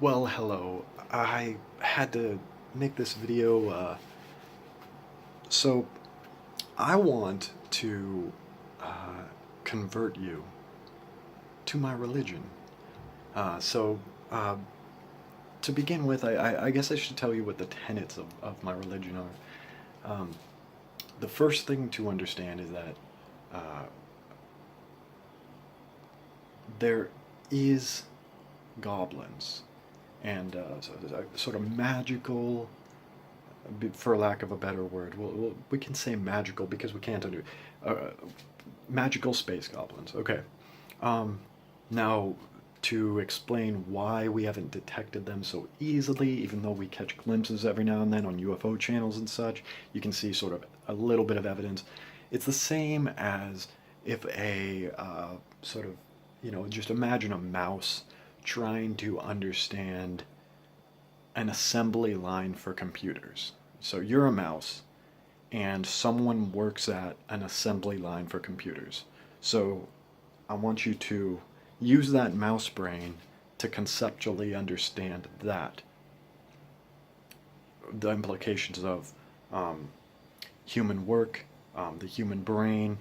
Well, hello. I had to make this video, so I want to uh, convert you to my religion. So, uh, to begin with, I guess I should tell you what the tenets of my religion are. The first thing to understand is that uh, there is goblins and sort of magical, for lack of a better word. We can say magical because we can't undo magical space goblins. Okay. Um, Now, to explain why we haven't detected them so easily, even though we catch glimpses every now and then on UFO channels and such, you can see sort of a little bit of evidence. It's the same as if a sort of, just imagine a mouse trying to understand an assembly line for computers. So you're a mouse, and someone works at an assembly line for computers. So I want you to use that mouse brain to conceptually understand that. The implications of um, human work, the human brain,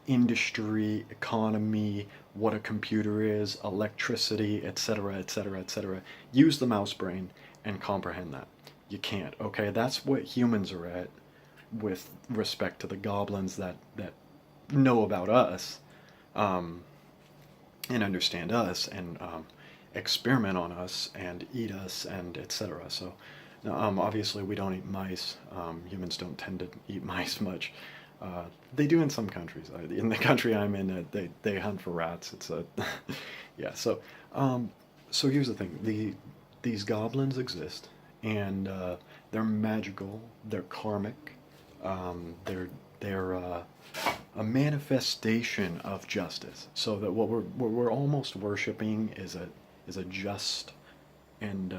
industry, economy, what a computer is, electricity, etc., etc., etc. Use the mouse brain and comprehend that. You can't, okay? That's what humans are at with respect to the goblins that know about us, um, and understand us and experiment on us and eat us and etc. So obviously we don't eat mice. Humans don't tend to eat mice much. They do in some countries. In the country I'm in, they hunt for rats. It's a yeah. Um, so here's the thing: these goblins exist, and they're magical. They're karmic. They're a manifestation of justice. So that what we're almost worshiping is a just and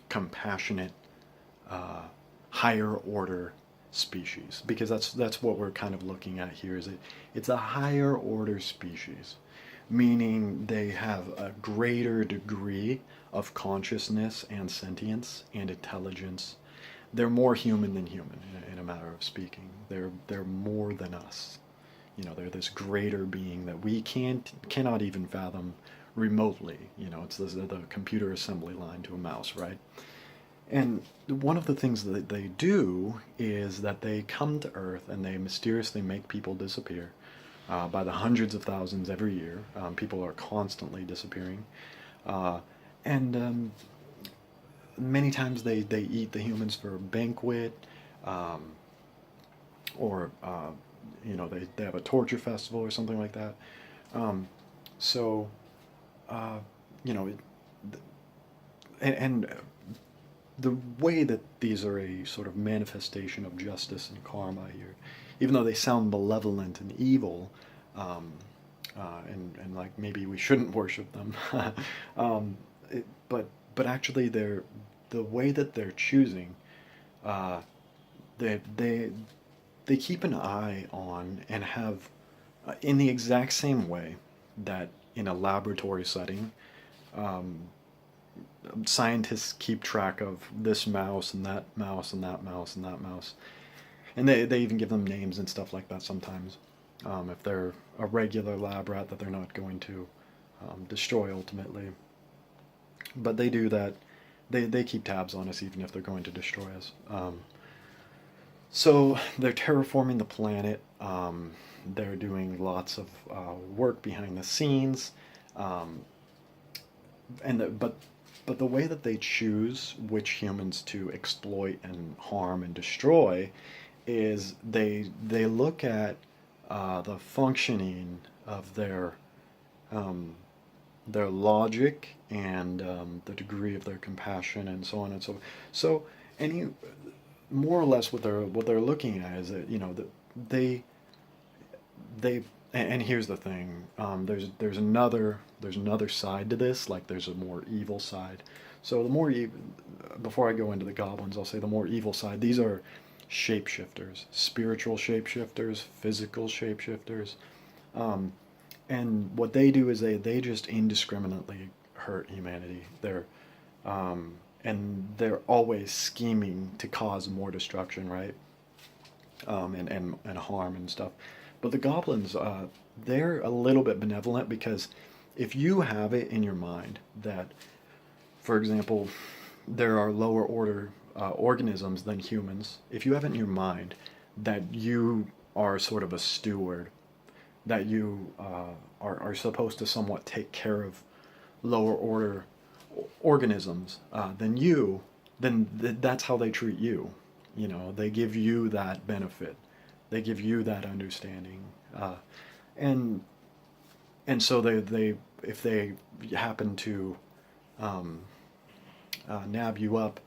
compassionate uh, higher order species, because that's what we're kind of looking at here. It's a higher order species, meaning they have a greater degree of consciousness and sentience and intelligence. They're more human than human, in a matter of speaking. They're more than us. They're this greater being that we cannot even fathom remotely. It's the computer assembly line to a mouse, right? And one of the things that they do is that they come to Earth and they mysteriously make people disappear by the hundreds of thousands every year. People are constantly disappearing. Uh, and Many times they eat the humans for a banquet, um, or they have a torture festival or something like that. Um, so uh, you know, and the way that these are a sort of manifestation of justice and karma here, even though they sound malevolent and evil, um, and like maybe we shouldn't worship them, um, but actually the way that they're choosing, uh, they they they keep an eye on and have, in the exact same way that in a laboratory setting, um, scientists keep track of this mouse and that mouse and that mouse and that mouse. And they even give them names and stuff like that sometimes. If they're a regular lab rat that they're not going to destroy ultimately. But they do that. They keep tabs on us even if they're going to destroy us. So they're terraforming the planet. They're doing lots of work behind the scenes. Um, but the way that they choose which humans to exploit and harm and destroy is they look at the functioning of um, their logic and the degree of their compassion and so on and so forth. So any more or less what they're looking at is that that they they and here's the thing, there's another side to this. Like, there's a more evil side. So before I go into the goblins, I'll say the more evil side, these are shapeshifters, spiritual shapeshifters, physical shapeshifters. um, and what they do is they just indiscriminately hurt humanity. And they're always scheming to cause more destruction, right? And harm and stuff. But the goblins, they're a little bit benevolent, because if you have it in your mind that, for example, there are lower order organisms than humans, if you have it in your mind that you are sort of a steward, that you are supposed to somewhat take care of lower order organisms then that's how they treat you. You know, they give you that benefit, they give you that understanding, and so they if they happen to nab you up,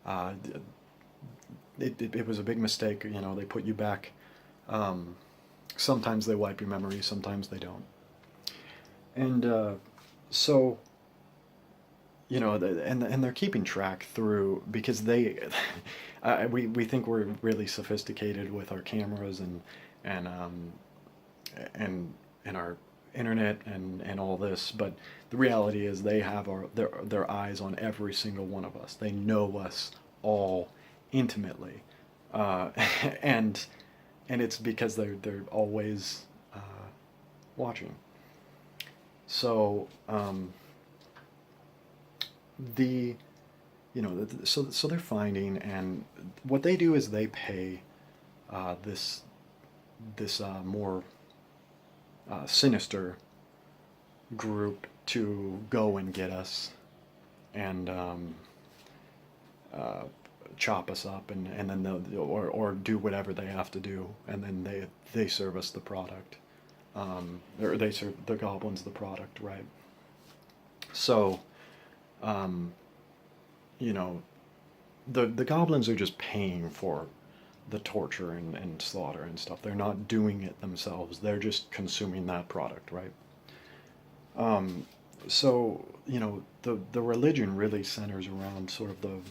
uh, it was a big mistake. You know, they put you back. Sometimes they wipe your memory, sometimes they don't. And so, you know, and they're keeping track through, because they, we think we're really sophisticated with our cameras and um, and our internet and all this, but the reality is they have their eyes on every single one of us. They know us all intimately, uh, and it's because they're always watching. So the you know so they're finding, and what they do is they pay this more sinister group to go and get us, and uh, chop us up, and then they'll or do whatever they have to do, and then they serve us the product, or they serve the goblins the product, right? So um, you know, the goblins are just paying for the torture and slaughter and stuff. They're not doing it themselves. They're just consuming that product, right? Um, so you know, the religion really centers around sort of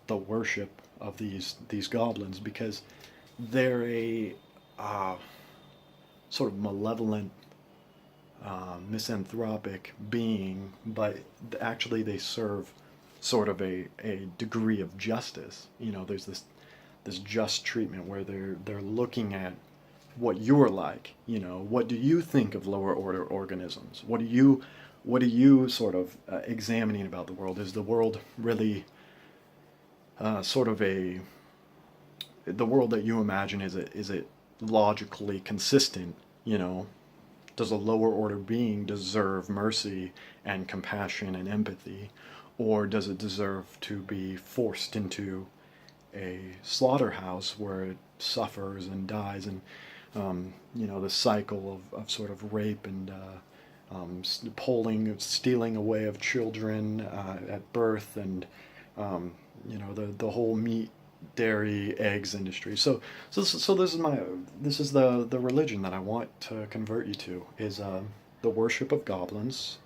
the worship of these goblins, because they're a uh, sort of malevolent, misanthropic being, but actually they serve sort of a degree of justice. You know, there's this just treatment where they're looking at what you're like. You know, what do you think of lower order organisms? What do you sort of examining about the world? Is the world really sort of the world that you imagine, is it logically consistent? You know, does a lower order being deserve mercy and compassion and empathy, or does it deserve to be forced into a slaughterhouse where it suffers and dies, and you know, the cycle of sort of rape and stealing away of children at birth, and you know, the whole meat, dairy, eggs industry. So this is the religion that I want to convert you to, is the worship of goblins,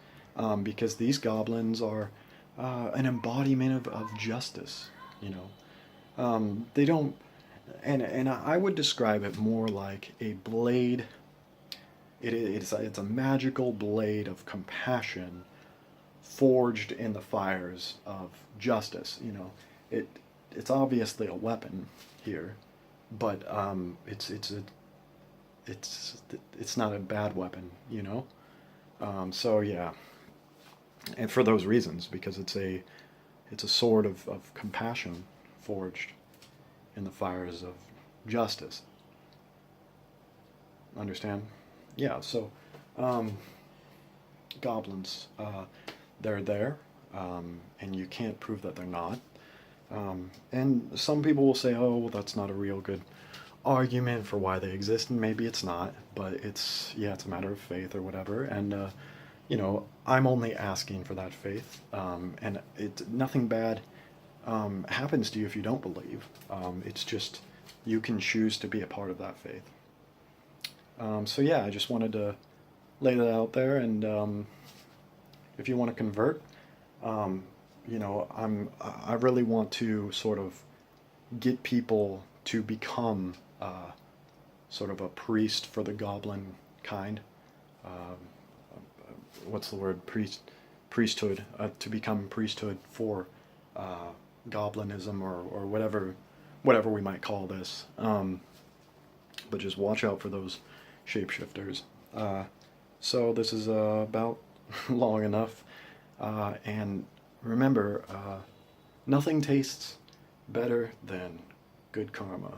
because these goblins are an embodiment of justice. You know, they don't, and I would describe it more like a blade. It's a magical blade of compassion forged in the fires of justice. You know, it it's obviously a weapon here, but it's it's not a bad weapon. You know, so yeah, and for those reasons, because it's a sword of compassion forged in the fires of justice. Understand? Yeah. So goblins, they're there, and you can't prove that they're not. And some people will say, "Oh, well, that's not a real good argument for why they exist," and maybe it's not, but it's a matter of faith or whatever. And you know, I'm only asking for that faith, and nothing bad happens to you if you don't believe. It's just you can choose to be a part of that faith. So yeah, I just wanted to lay that out there, and if you want to convert, um, you know, I really want to sort of get people to become sort of a priest for the goblin kind. Um, what's the word? priesthood, to become priesthood for goblinism or whatever we might call this. But just watch out for those shapeshifters. So this is about long enough. And remember, nothing tastes better than good karma.